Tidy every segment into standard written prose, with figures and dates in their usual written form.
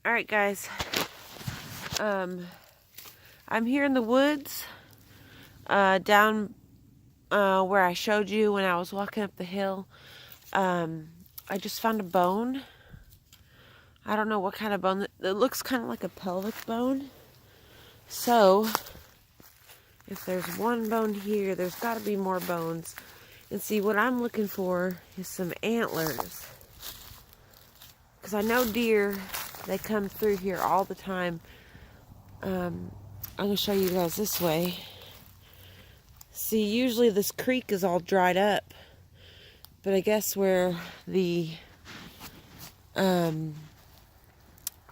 Alright guys, I'm here in the woods, down where I showed you when I was walking up the hill. I just found a bone. I don't know what kind of bone. It looks kind of like a pelvic bone. So, if there's one bone here, there's got to be more bones. And see, what I'm looking for is some antlers. Because I know deer, they come through here all the time. I'm going to show you guys this way. See, usually this creek is all dried up. But I guess where the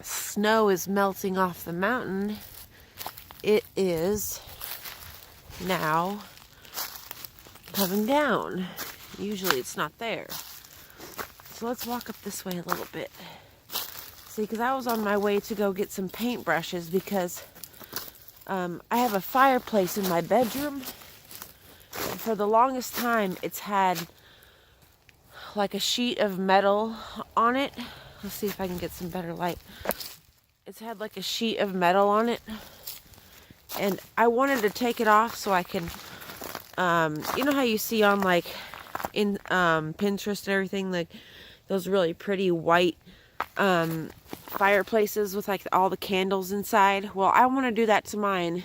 snow is melting off the mountain, it is now coming down. Usually it's not there. So let's walk up this way a little bit. See, because I was on my way to go get some paintbrushes because I have a fireplace in my bedroom. And for the longest time, it's had like a sheet of metal on it. Let's see if I can get some better light. It's had like a sheet of metal on it. And I wanted to take it off so I can, you know how you see on like in Pinterest and everything, like those really pretty white fireplaces with like all the candles inside. Well, I want to do that to mine.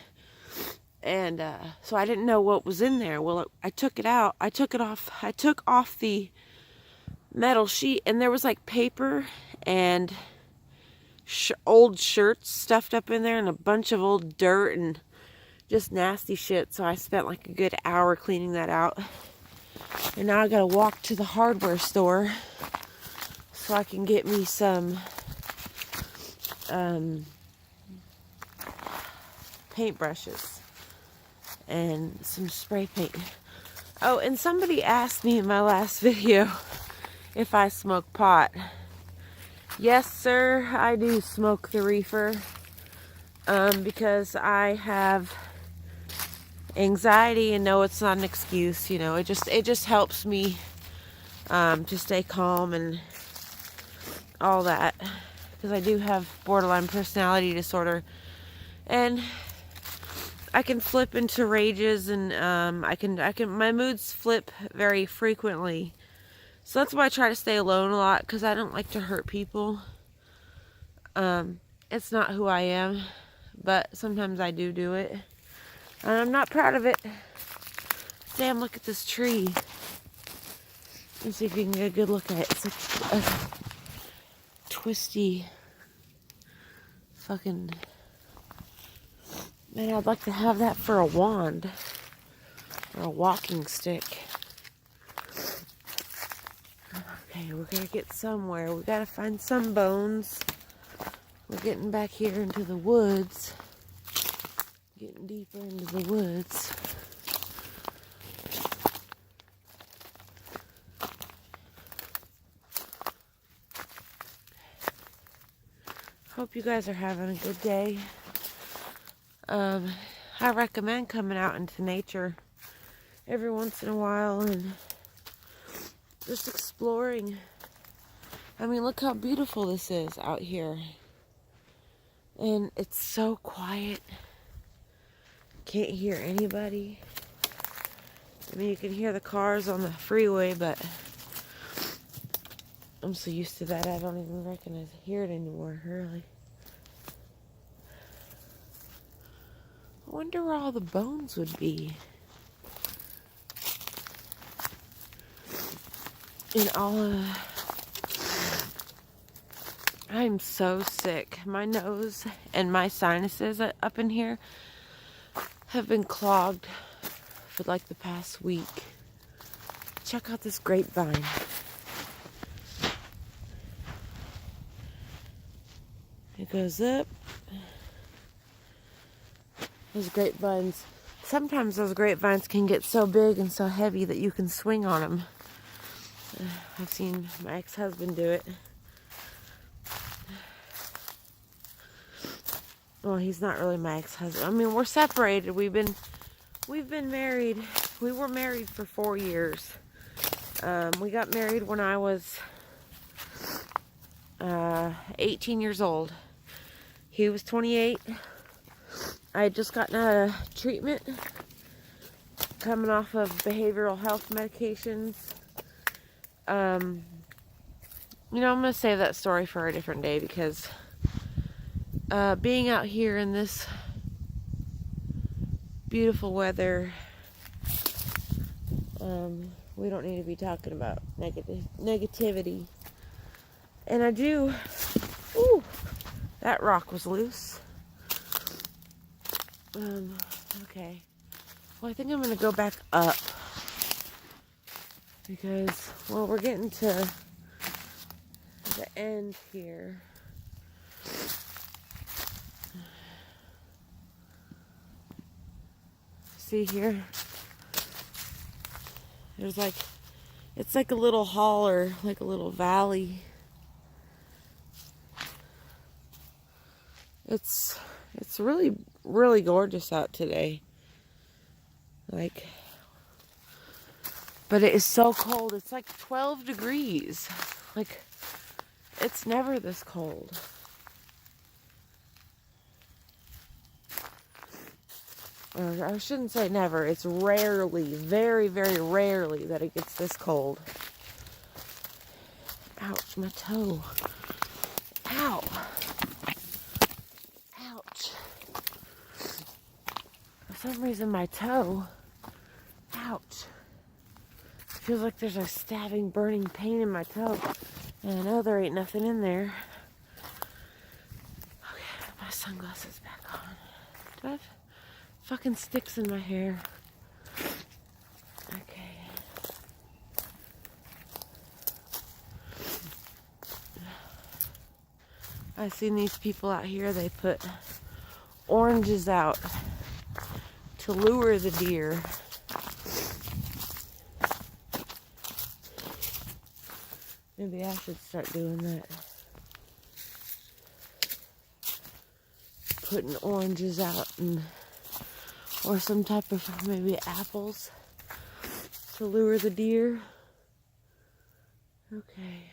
And so I didn't know what was in there. Well, I took it out. I took it off. I took off the metal sheet, and there was like paper and old shirts stuffed up in there and a bunch of old dirt and just nasty shit. So I spent like a good hour cleaning that out. And now I gotta walk to the hardware store so I can get me some paintbrushes and some spray paint. Oh, and somebody asked me in my last video if I smoke pot. Yes, sir, I do smoke the reefer because I have anxiety, and no, it's not an excuse. You know, it just helps me to stay calm and all that, because I do have borderline personality disorder, and I can flip into rages, and I can my moods flip very frequently. So that's why I try to stay alone a lot, because I don't like to hurt people. It's not who I am, but sometimes I do it. And I'm not proud of it. Damn, look at this tree. Let's see if you can get a good look at it. It's like a twisty fucking... Man, I'd like to have that for a wand. Or a walking stick. Okay, we're gonna get somewhere. We gotta find some bones. We're getting back here into the woods. Getting deeper into the woods. Hope you guys are having a good day. I recommend coming out into nature every once in a while and just exploring. I mean, look how beautiful this is out here. And it's so quiet. Can't hear anybody. I mean, you can hear the cars on the freeway, but I'm so used to that I don't even recognize hear it anymore, really. I wonder where all the bones would be. In all I'm so sick. My nose and my sinuses up in here have been clogged for like the past week. Check out this grapevine. It goes up. Those grapevines, sometimes those grapevines can get so big and so heavy that you can swing on them. I've seen my ex-husband do it. Well, he's not really my ex-husband. I mean, we're separated. We've been married. We were married for 4 years. We got married when I was 18 years old. He was 28. I had just gotten out of treatment, coming off of behavioral health medications. You know, I'm going to save that story for a different day because being out here in this beautiful weather, we don't need to be talking about negativity. And I do... Ooh, that rock was loose. Okay. Well, I think I'm going to go back up because, well, we're getting to the end here. See here? There's like, it's like a little holler, like a little valley. It's really, really gorgeous out today. Like, but it is so cold. It's like 12 degrees. Like, it's never this cold. Or I shouldn't say never. It's rarely, very, very rarely that it gets this cold. Ouch, my toe. Ow. Ouch. For some reason, my toe, ouch. Feels like there's a stabbing, burning pain in my toe. And I know there ain't nothing in there. Okay, my sunglasses back on. Do I have fucking sticks in my hair? Okay. I've seen these people out here, they put oranges out to lure the deer. Maybe I should start doing that. Putting oranges out and or some type of maybe apples to lure the deer. Okay.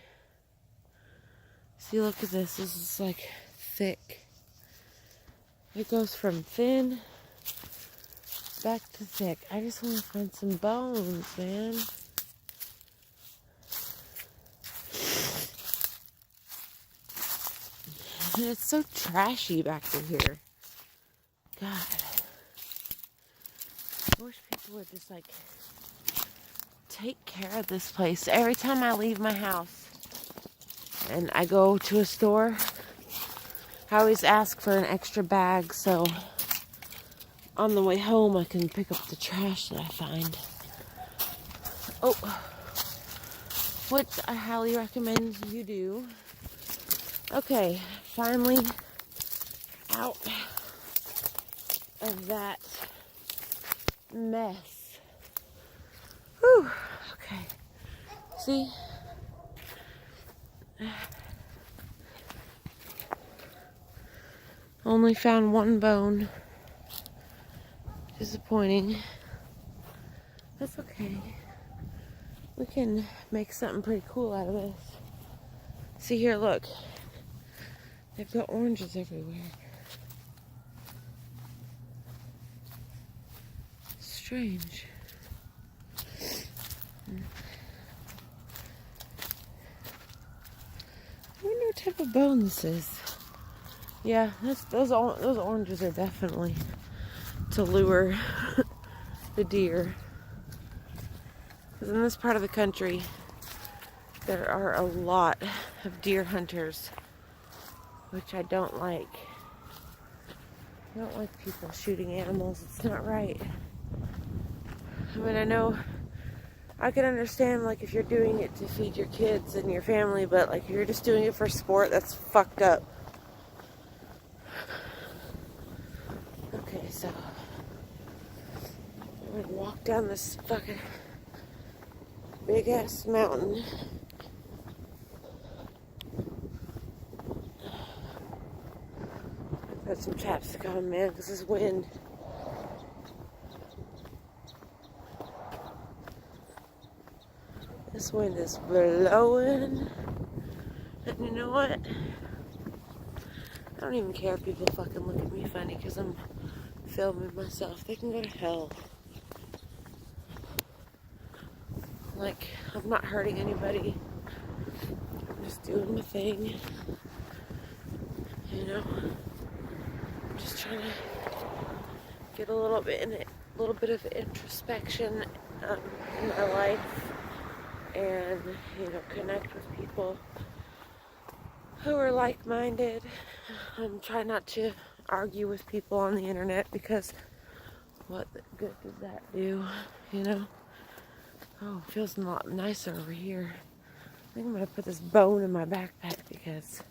See, look at this. This is like thick. It goes from thin back to thick. I just want to find some bones, man. And it's so trashy back through here. God. I wish people would just like take care of this place. Every time I leave my house and I go to a store, I always ask for an extra bag so on the way home I can pick up the trash that I find. Oh, which I highly recommend you do. Okay, finally out of that mess. Whew, okay. See? Only found one bone. Disappointing. That's okay. We can make something pretty cool out of this. See here, look. They've got oranges everywhere. Strange. I wonder what type of bone this is. Yeah, those oranges are definitely to lure the deer. Because in this part of the country, there are a lot of deer hunters, which I don't like. I don't like people shooting animals. It's not right. I mean, I know I can understand, like, if you're doing it to feed your kids and your family, but, like, if you're just doing it for sport, that's fucked up. Okay, so I'm gonna walk down this fucking big-ass mountain. Got some chapstick on, man, because this wind. This wind is blowing. And you know what? I don't even care if people fucking look at me funny because I'm filming myself. They can go to hell. Like, I'm not hurting anybody. I'm just doing my thing. You know? I'm just trying to get a little bit of introspection in my life, and connect with people who are like-minded. I'm trying not to argue with people on the internet because what good does that do? Oh, it feels a lot nicer over here. I think I'm gonna put this bone in my backpack because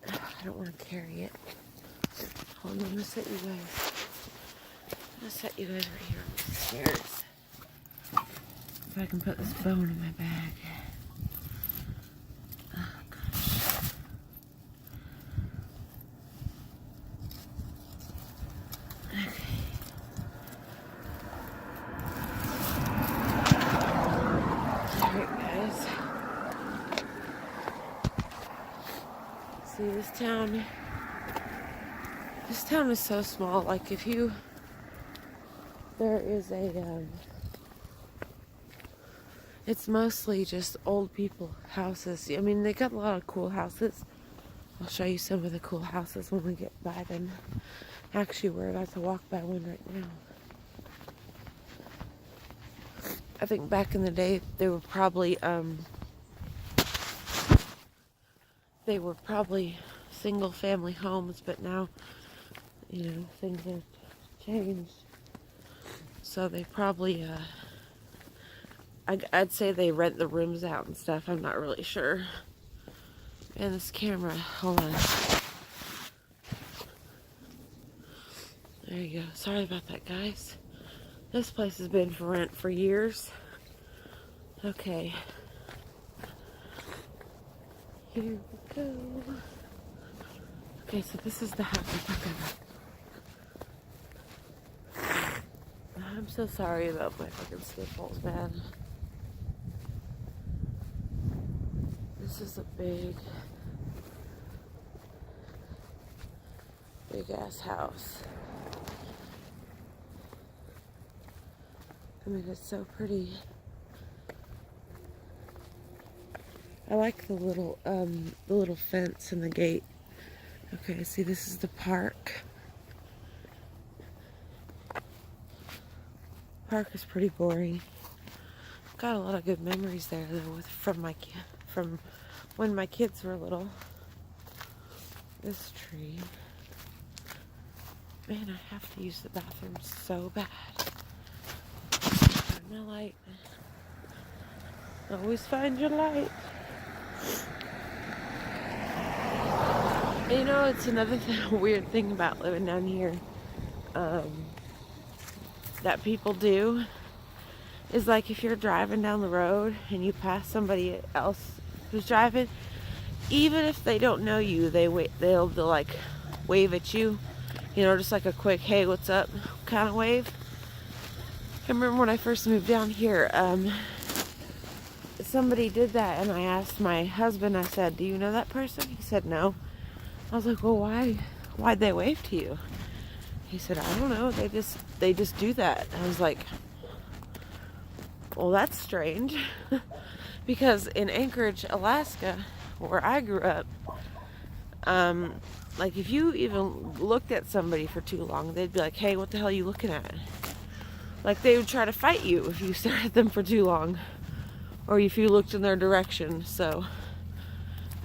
I don't want to carry it. Hold on, I'm gonna set you guys right here on the stairs so I can put this bone in my bag. Oh gosh. Okay. Alright guys. See, this town is so small. Like there is it's mostly just old people houses. I mean, they got a lot of cool houses. I'll show you some of the cool houses when we get by them. Actually, we're about to walk by one right now. I think back in the day, they were probably single family homes, but now, things have changed. So they probably, I'd say they rent the rooms out and stuff. I'm not really sure. And this camera, hold on. There you go. Sorry about that, guys. This place has been for rent for years. Okay. Here we go. Okay, so this is the house I'm talking about. I'm so sorry about my fucking sniffles, man. This is a big ass house. I mean, it's so pretty. I like the little fence and the gate. Okay, see, this is the park. Park is pretty boring. Got a lot of good memories there though, from when my kids were little. This tree. Man, I have to use the bathroom so bad. Find my light. Always find your light. It's another weird thing about living down here that people do is, like, if you're driving down the road and you pass somebody else who's driving, even if they don't know you, they'll like wave at you, just like a quick "hey, what's up" kind of wave. I remember when I first moved down here, somebody did that, and I asked my husband, I said, "Do you know that person?" He said no. I was like, "Well, why'd they wave to you?" He said, "I don't know, they just do that." I was like, well, that's strange. Because in Anchorage, Alaska, where I grew up, like, if you even looked at somebody for too long, they'd be like, "Hey, what the hell are you looking at?" Like, they would try to fight you if you stared at them for too long, or if you looked in their direction. So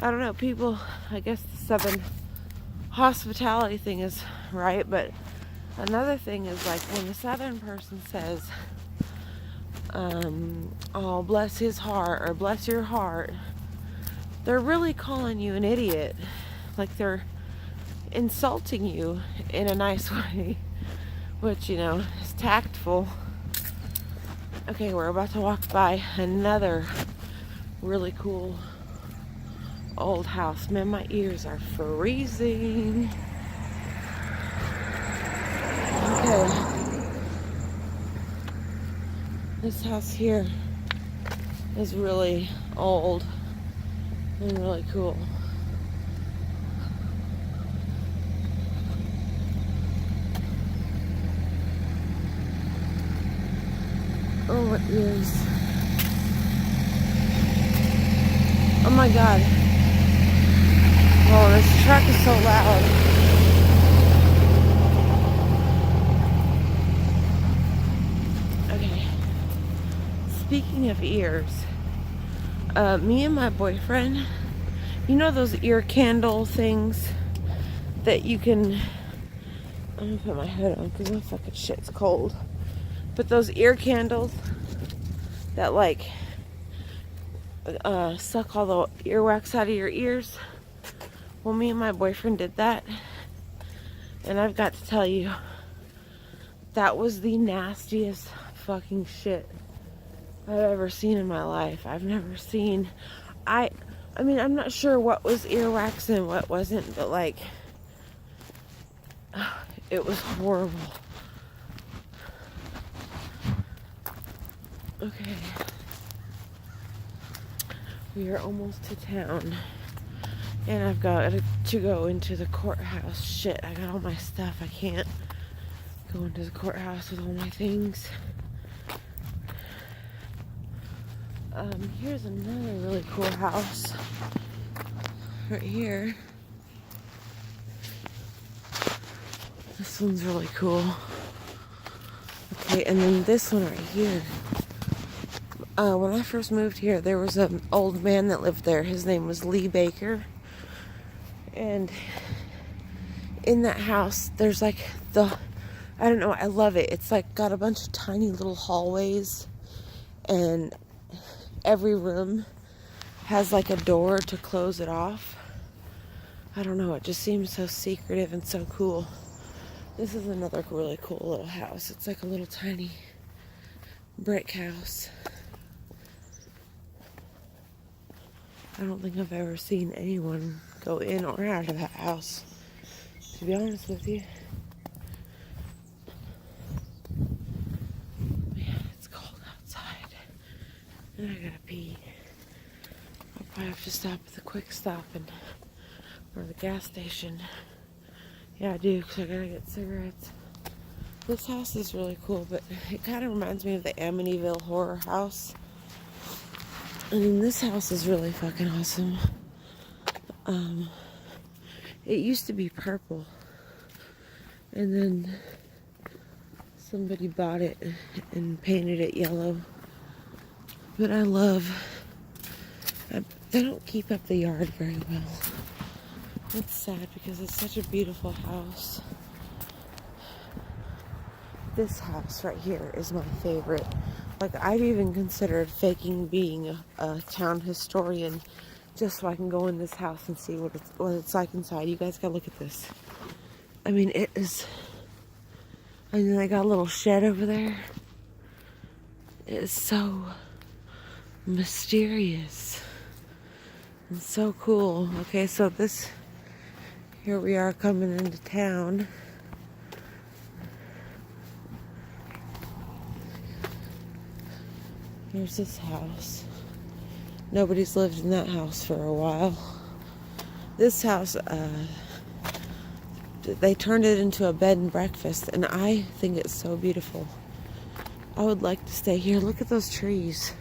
I don't know, people, I guess the Southern hospitality thing is right, but another thing is, like, when the Southern person says, "Oh, bless his heart," or "bless your heart," they're really calling you an idiot. Like, they're insulting you in a nice way, which, is tactful. Okay, we're about to walk by another really cool old house. Man, my ears are freezing. Okay. This house here is really old and really cool. What ears? Oh my god. Oh, this truck is so loud. Okay. Speaking of ears, me and my boyfriend, you know those ear candle things that you can... I'm gonna put my hood on because my fucking shit's cold. But those ear candles that like suck all the earwax out of your ears. Well, me and my boyfriend did that, and I've got to tell you, that was the nastiest fucking shit I've ever seen in my life. I've never seen... I mean, I'm not sure what was earwax and what wasn't, but like, it was horrible. Okay. We are almost to town. And I've got to go into the courthouse. Shit, I got all my stuff. I can't go into the courthouse with all my things. Here's another really cool house. Right here. This one's really cool. Okay, and then this one right here. When I first moved here, there was an old man that lived there. His name was Lee Baker. And in that house, there's like I don't know, I love it. It's like got a bunch of tiny little hallways, and every room has like a door to close it off. I don't know, it just seems so secretive and so cool. This is another really cool little house. It's like a little tiny brick house. I don't think I've ever seen anyone go in or out of that house, to be honest with you. Man, it's cold outside, and I gotta pee. I'll probably have to stop at the Quick Stop or the gas station. Yeah, I do, because I gotta get cigarettes. This house is really cool, but it kind of reminds me of the Amityville Horror House. I mean, this house is really fucking awesome. It used to be purple, and then somebody bought it and painted it yellow. But they don't keep up the yard very well. It's sad because it's such a beautiful house. This house right here is my favorite. Like, I've even considered faking being a town historian just so I can go in this house and see what it's like inside. You guys gotta look at this. I mean, it is... And then I got a little shed over there. It is so mysterious and so cool. Okay, so here we are coming into town. Here's this house. Nobody's lived in that house for a while. This house, they turned it into a bed and breakfast, and I think it's so beautiful. I would like to stay here. Look at those trees.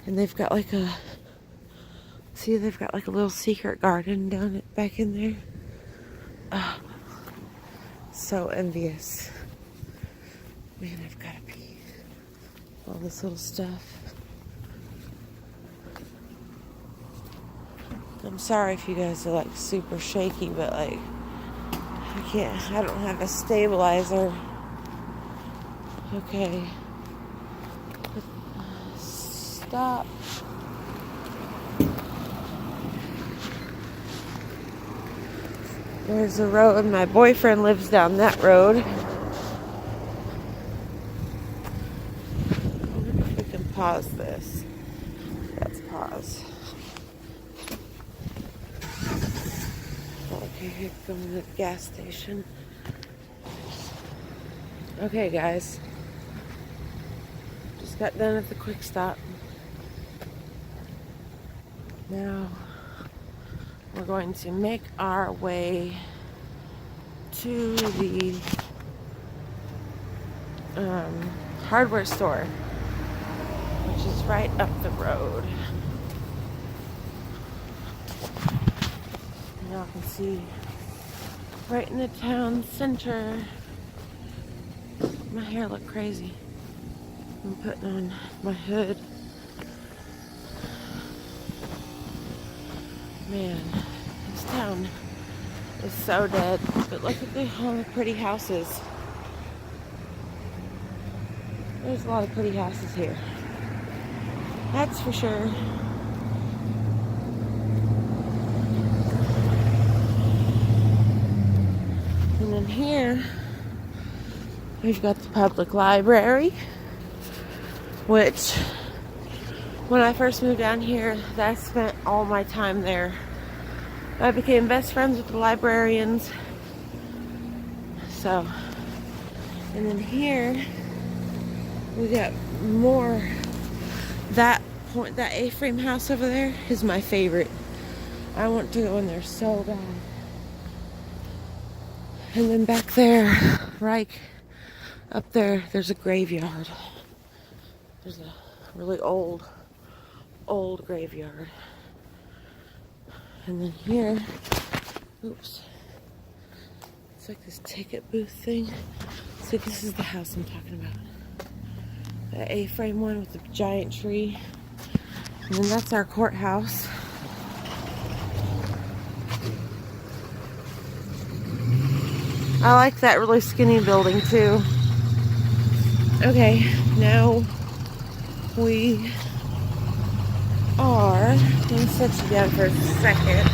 And they've got like they've got like a little secret garden back in there. Oh, so envious. Man, I've got to pee. All this little stuff. I'm sorry if you guys are like super shaky, but like I don't have a stabilizer. Okay. Stop. There's a road. My boyfriend lives down that road. I wonder if we can pause this. Let's pause. Okay, here comes the gas station. Okay, guys. Just got done at the Quick Stop. Now we're going to make our way to the hardware store. which is right up the road. And y'all can see right in the town center. My hair look crazy. I'm putting on my hood. Man, this town is so dead. But look at all the pretty houses. There's a lot of pretty houses here. That's for sure. And then here, we've got the public library, which when I first moved down here, I spent all my time there. I became best friends with the librarians. So, and then here, we got more. That A-frame house over there is my favorite. I want to go in there so bad. And then back there, right up there, there's a graveyard. There's a really old graveyard. And then here, oops, it's like this ticket booth thing. So this is the house I'm talking about. The A-frame one with the giant tree. And then that's our courthouse. I like that really skinny building too. Okay, now we are, let me set you down for a second.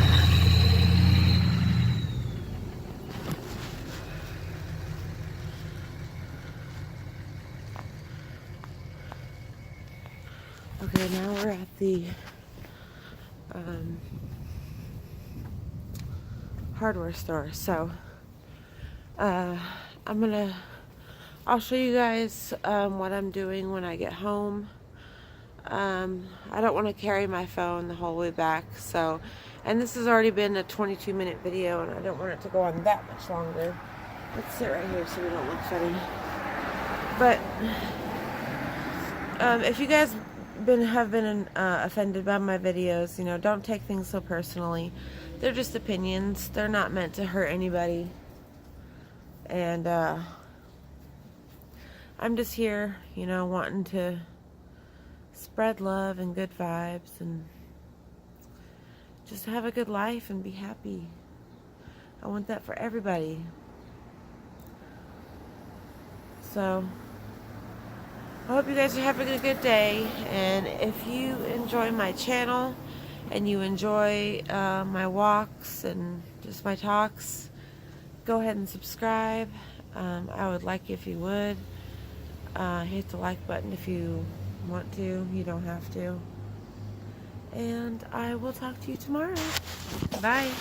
Okay, now we're at the hardware store. So I'll show you guys what I'm doing when I get home. I don't want to carry my phone the whole way back, so, and this has already been a 22-minute video, and I don't want it to go on that much longer. Let's sit right here so we don't look funny. But if you guys have been offended by my videos, you know, don't take things so personally. They're just opinions. They're not meant to hurt anybody. And I'm just here, you know, wanting to spread love and good vibes and just have a good life and be happy. I want that for everybody. So I hope you guys are having a good day, and if you enjoy my channel and you enjoy my walks and just my talks, go ahead and subscribe. I would like if you would. Hit the like button if you want to. You don't have to. And I will talk to you tomorrow. Bye.